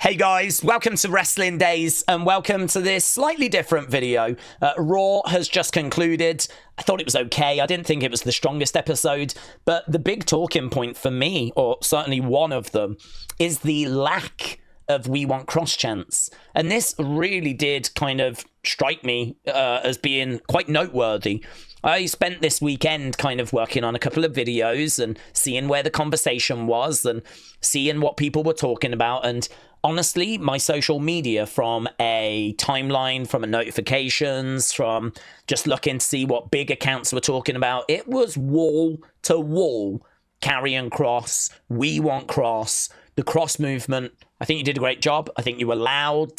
Hey guys, welcome to Wrestling Daze and welcome to this slightly different video. Raw has just concluded. I thought it was okay. I didn't think it was the strongest episode, but the big talking point for me, or certainly one of them, is the lack of We Want Kross chants. And this really did kind of strike me as being quite noteworthy. I spent this weekend kind of working on a couple of videos and seeing where the conversation was and seeing what people were talking about. And honestly, my social media, from a timeline, from a notifications, from just looking to see what big accounts were talking about, it was wall to wall. Karrion Kross, We Want Kross, the Kross movement. I think you did a great job. I think you were loud.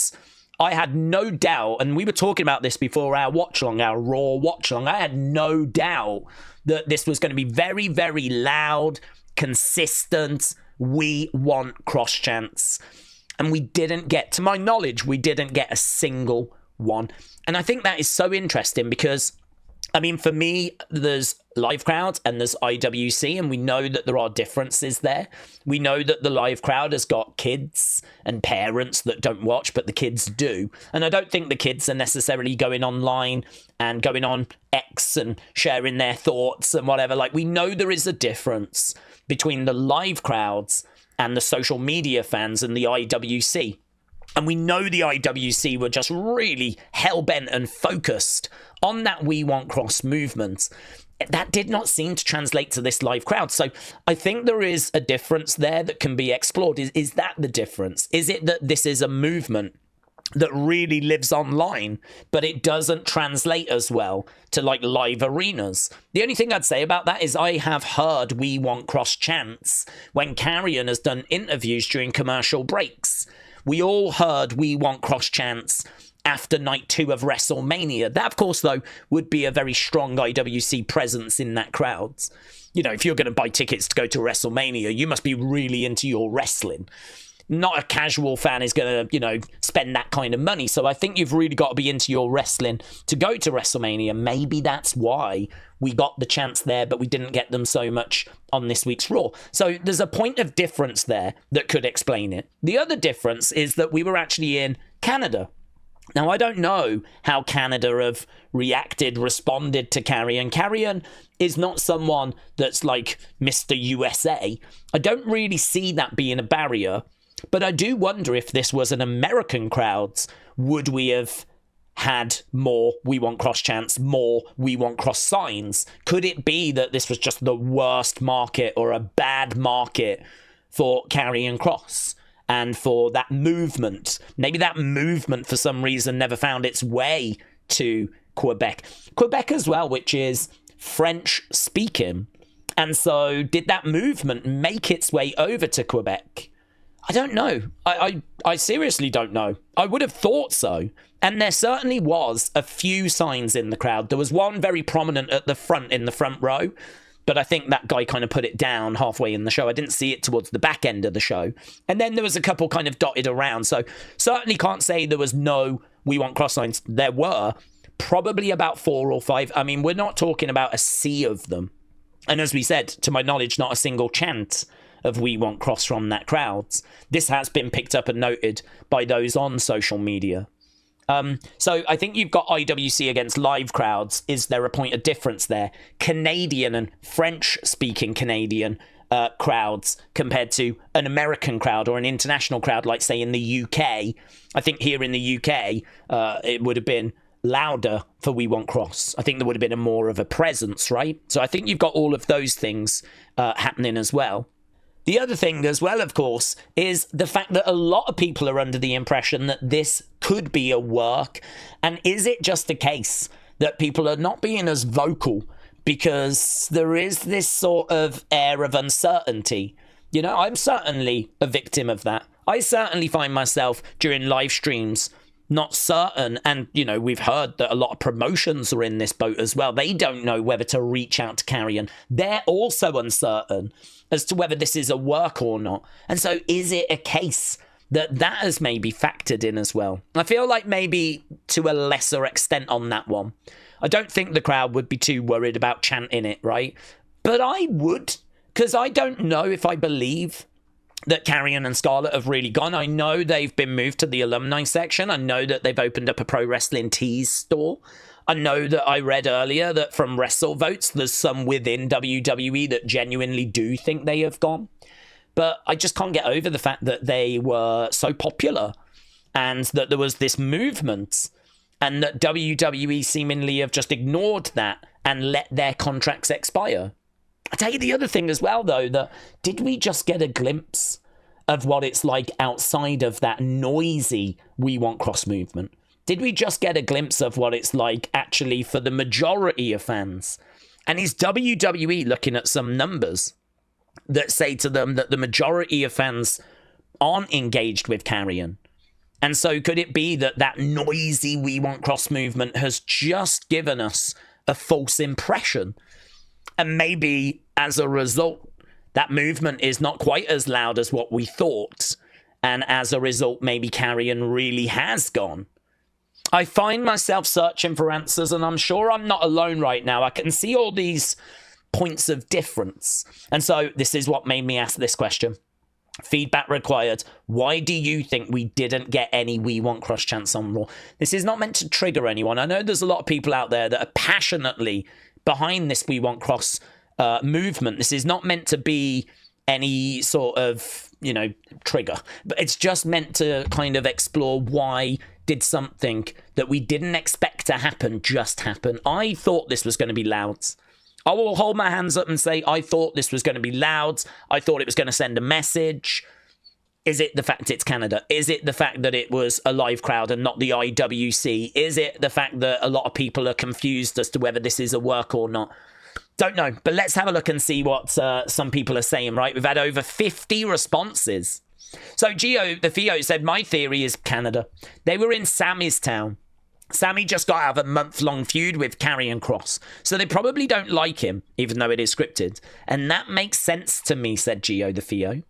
I had no doubt, and we were talking about this before our watch-along, our Raw watch-along, I had no doubt that this was going to be very, very loud, consistent, We Want Kross chants. And we didn't get, to my knowledge, we didn't get a single one. And I think that is so interesting because, I mean, for me, there's live crowd and there's IWC, and we know that there are differences there. We know that the live crowd has got kids and parents that don't watch, but the kids do. And I don't think the kids are necessarily going online and going on X and sharing their thoughts and whatever. Like, we know there is a difference between the live crowds and the social media fans and the IWC. And we know the IWC were just really hell-bent and focused on that We Want Kross movement. That did not seem to translate to this live crowd. So I think there is a difference there that can be explored. Is that the difference? Is it that this is a movement that really lives online, but it doesn't translate as well to like live arenas? The only thing I'd say about that is I have heard We Want Kross chants when Karrion has done interviews during commercial breaks. We all heard We Want Kross chants after night 2 of WrestleMania. That, of course, though, would be a very strong IWC presence in that crowd. You know, if you're going to buy tickets to go to WrestleMania, you must be really into your wrestling. Not a casual fan is going to, you know, spend that kind of money. So I think you've really got to be into your wrestling to go to WrestleMania. Maybe that's why we got the chance there, but we didn't get them so much on this week's Raw. So there's a point of difference there that could explain it. The other difference is that we were actually in Canada. Now, I don't know how Canada have responded to Karrion. Karrion is not someone that's like Mr. USA. I don't really see that being a barrier. But I do wonder if this was an American crowd, would we have had more We Want Kross chants, more We Want Kross signs? Could it be that this was just the worst market or a bad market for Karrion Kross and for that movement? Maybe that movement for some reason never found its way to Quebec. Quebec as well, which is French speaking. And so did that movement make its way over to Quebec? I don't know. I seriously don't know. I would have thought so. And there certainly was a few signs in the crowd. There was one very prominent at the front, in the front row, but I think that guy kind of put it down halfway in the show. I didn't see it towards the back end of the show. And then there was a couple kind of dotted around. So certainly can't say there was no We Want Kross signs. There were probably about 4 or 5. I mean, we're not talking about a sea of them. And as we said, to my knowledge, not a single chant of We Want Kross from that crowd. This has been picked up and noted by those on social media. So I think you've got IWC against live crowds. Is there a point of difference there? Canadian and French-speaking Canadian crowds compared to an American crowd or an international crowd, like, say, in the UK. I think here in the UK, it would have been louder for We Want Kross. I think there would have been more of a presence, right? So I think you've got all of those things happening as well. The other thing as well, of course, is the fact that a lot of people are under the impression that this could be a work. And is it just a case that people are not being as vocal because there is this sort of air of uncertainty? You know, I'm certainly a victim of that. I certainly find myself during live streams not certain, and, you know, we've heard that a lot of promotions are in this boat as well. They don't know whether to reach out to Karrion. They're also uncertain as to whether this is a work or not. And so is it a case that has maybe factored in as well? I feel like maybe to a lesser extent on that one. I don't think the crowd would be too worried about chanting it, right? But I would, because I don't know if I believe that Karrion and Scarlett have really gone. I know they've been moved to the alumni section. I know that they've opened up a Pro Wrestling Tees store. I know that I read earlier that from WrestleVotes, there's some within WWE that genuinely do think they have gone. But I just can't get over the fact that they were so popular and that there was this movement and that WWE seemingly have just ignored that and let their contracts expire. I tell you the other thing as well, though, that did we just get a glimpse of what it's like outside of that noisy We Want Kross movement? Did we just get a glimpse of what it's like actually for the majority of fans? And is WWE looking at some numbers that say to them that the majority of fans aren't engaged with Karrion? And so could it be that that noisy We Want Kross movement has just given us a false impression? And maybe as a result, that movement is not quite as loud as what we thought. And as a result, maybe Karrion really has gone. I find myself searching for answers, and I'm sure I'm not alone right now. I can see all these points of difference. And so this is what made me ask this question. Feedback required. Why do you think we didn't get any We Want Kross chants on Raw? This is not meant to trigger anyone. I know there's a lot of people out there that are passionately behind this We Want Kross movement. This is not meant to be any sort of, trigger. But it's just meant to kind of explore why did something that we didn't expect to happen just happen. I thought this was going to be loud. I will hold my hands up and say I thought this was going to be loud. I thought it was going to send a message. Is it the fact it's Canada? Is it the fact that it was a live crowd and not the IWC? Is it the fact that a lot of people are confused as to whether this is a work or not? Don't know, but let's have a look and see what some people are saying, right? We've had over 50 responses. So Gio, the Theo, said, my theory is Canada. They were in Sammy's town. Sammy just got out of a month-long feud with Karrion Kross, so they probably don't like him, even though it is scripted. And that makes sense to me, said Gio, the Theo.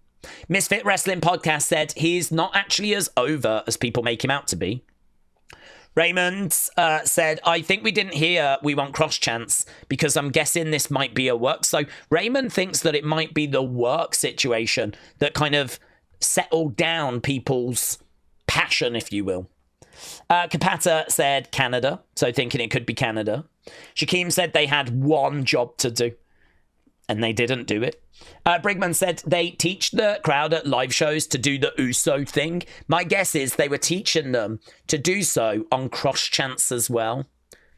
Misfit Wrestling Podcast said, he's not actually as over as people make him out to be. Raymond said, I think we didn't hear We Want Kross chants because I'm guessing this might be a work. So Raymond thinks that it might be the work situation that kind of settled down people's passion, if you will. Kapata said Canada, so thinking it could be Canada. Shaquem said they had one job to do, and they didn't do it. Brigman said they teach the crowd at live shows to do the Uso thing. My guess is they were teaching them to do so on Kross chants as well.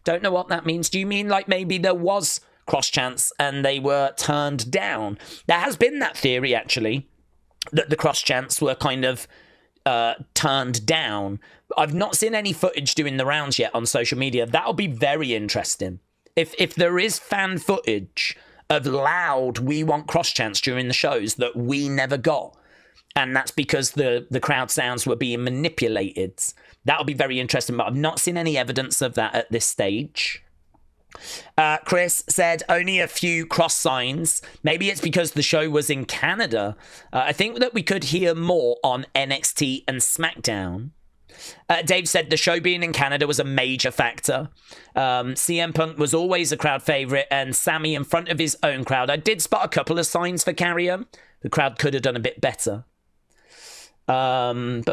Don't know what that means. Do you mean like maybe there was Kross chants and they were turned down? There has been that theory, actually, that the Kross chants were kind of turned down. I've not seen any footage doing the rounds yet on social media. That'll be very interesting. If there is fan footage of loud We Want Kross chants during the shows that we never got, and that's because the crowd sounds were being manipulated, that'll be very interesting, but I've not seen any evidence of that at this stage. Chris said only a few cross signs. Maybe it's because the show was in Canada. I think that we could hear more on NXT and SmackDown. Dave said the show being in Canada was a major factor. CM Punk was always a crowd favourite, and Sammy in front of his own crowd. I did spot a couple of signs for Karrion. The crowd could have done a bit better. Hard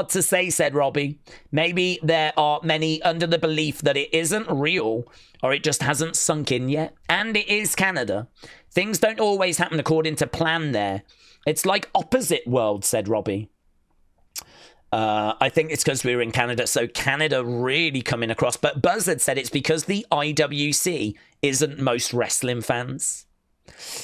to say, said Robbie. Maybe there are many under the belief that it isn't real, or it just hasn't sunk in yet. And it is Canada. Things don't always happen according to plan there. It's like opposite worlds, said Robbie. I think it's because we were in Canada, so Canada really coming across. But Buzz had said it's because the IWC isn't most wrestling fans.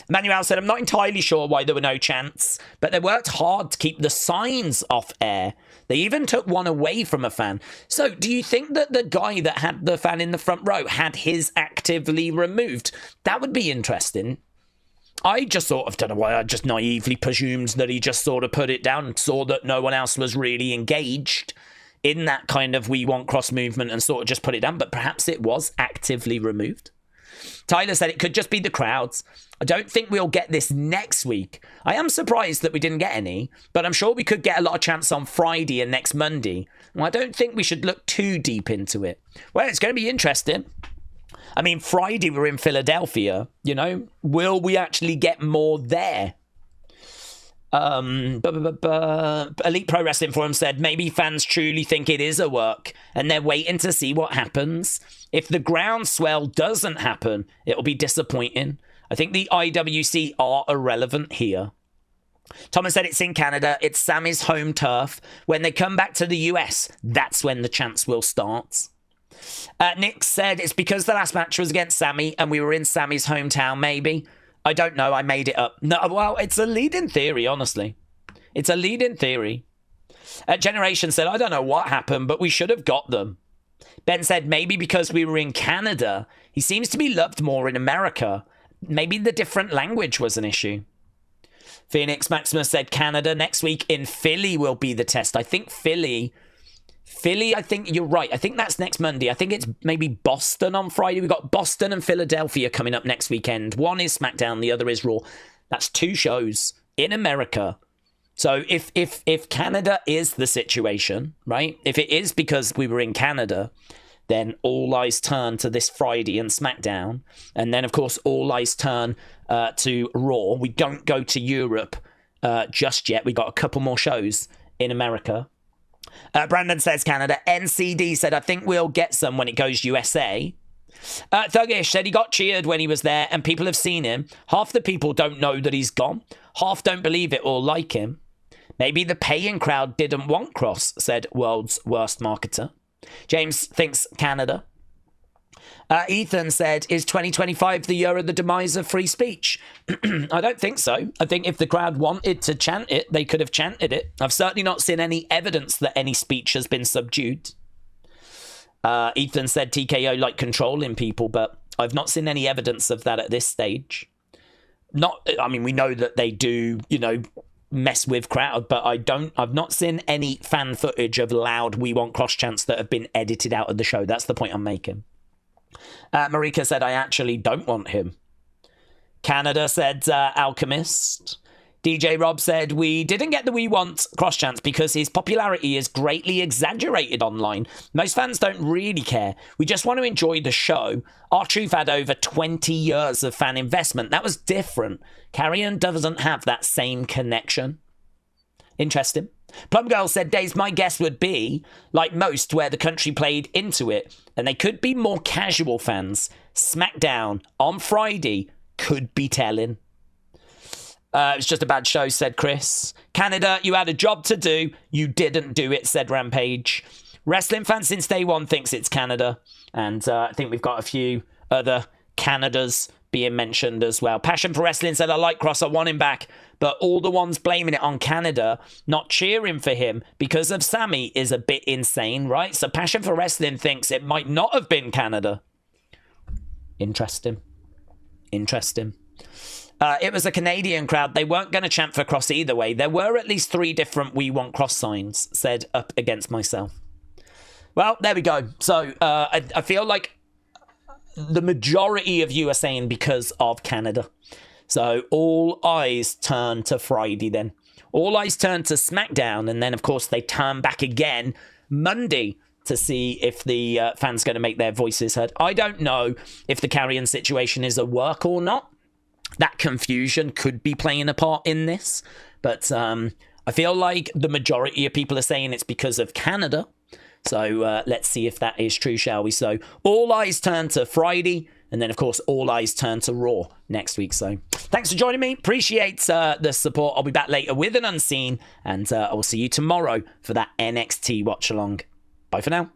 Manuel said, I'm not entirely sure why there were no chants, but they worked hard to keep the signs off air. They even took one away from a fan. So do you think that the guy that had the fan in the front row had his actively removed? That would be interesting. I just sort of don't know why, I just naively presumed that he just sort of put it down and saw that no one else was really engaged in that kind of We Want Kross movement and sort of just put it down, but perhaps it was actively removed. Tyler said it could just be the crowds. I don't think we'll get this next week. I am surprised that we didn't get any, but I'm sure we could get a lot of chants on Friday and next Monday. Well, I don't think we should look too deep into it. Well, it's going to be interesting. I mean, Friday we're in Philadelphia, will we actually get more there? Elite Pro Wrestling Forum said maybe fans truly think it is a work and they're waiting to see what happens. If the groundswell doesn't happen, it'll be disappointing. I think the IWC are irrelevant here. Thomas said it's in Canada. It's Sammy's home turf. When they come back to the US, that's when the chants will start. Nick said it's because the last match was against Sammy and we were in Sammy's hometown, maybe. I don't know. I made it up. No, well, it's a lead-in theory, honestly. It's a lead-in theory. Generation said, I don't know what happened, but we should have got them. Ben said, maybe because we were in Canada. He seems to be loved more in America. Maybe the different language was an issue. Phoenix Maximus said, Canada next week in Philly will be the test. I think Philly, I think you're right. I think that's next Monday. I think it's maybe Boston on Friday. We've got Boston and Philadelphia coming up next weekend. One is SmackDown, the other is Raw. That's 2 shows in America. So if Canada is the situation, right? If it is because we were in Canada, then all eyes turn to this Friday and SmackDown. And then, of course, all eyes turn to Raw. We don't go to Europe just yet. We got a couple more shows in America. Brandon says Canada. NCD said, I think we'll get some when it goes USA. Thuggish said he got cheered when he was there and people have seen him. Half the people don't know that he's gone. Half don't believe it or like him. Maybe the paying crowd didn't want Kross, said world's worst marketer. James thinks Canada. Ethan said, is 2025 the year of the demise of free speech? I don't think so. I think if the crowd wanted to chant it, they could have chanted it. I've certainly not seen any evidence that any speech has been subdued. Ethan said TKO like controlling people, but I've not seen any evidence of that at this stage. We know that they do, mess with crowd, but I've not seen any fan footage of loud We Want Kross chants that have been edited out of the show. That's the point I'm making. Marika said, I actually don't want him. Canada said, Alchemist. DJ Rob said, we didn't get the We Want Kross chants because his popularity is greatly exaggerated online. Most fans don't really care. We just want to enjoy the show. R-Truth had over 20 years of fan investment. That was different. Karrion doesn't have that same connection. Interesting. Plum Girl said, Daze, my guess would be, like most, where the country played into it, and they could be more casual fans. SmackDown on Friday could be telling. It was just a bad show, said Chris. Canada, you had a job to do. You didn't do it, said Rampage. Wrestling fans since day one thinks it's Canada. And I think we've got a few other Canadas being mentioned as well. Passion for Wrestling said, I like Kross, I want him back. But all the ones blaming it on Canada, not cheering for him because of Sammy is a bit insane, right? So Passion for Wrestling thinks it might not have been Canada. Interesting. It was a Canadian crowd. They weren't going to chant for Kross either way. There were at least 3 different We Want Kross signs, said Up Against Myself. Well, there we go. So I feel like the majority of you are saying because of Canada. So all eyes turn to Friday then. All eyes turn to SmackDown. And then, of course, they turn back again Monday to see if the fans going to make their voices heard. I don't know if the Karrion situation is a work or not. That confusion could be playing a part in this. But I feel like the majority of people are saying it's because of Canada. So let's see if that is true, shall we? So all eyes turn to Friday. And then, of course, all eyes turn to Raw next week. So thanks for joining me. Appreciate the support. I'll be back later with an Unseen. And I will see you tomorrow for that NXT watch-along. Bye for now.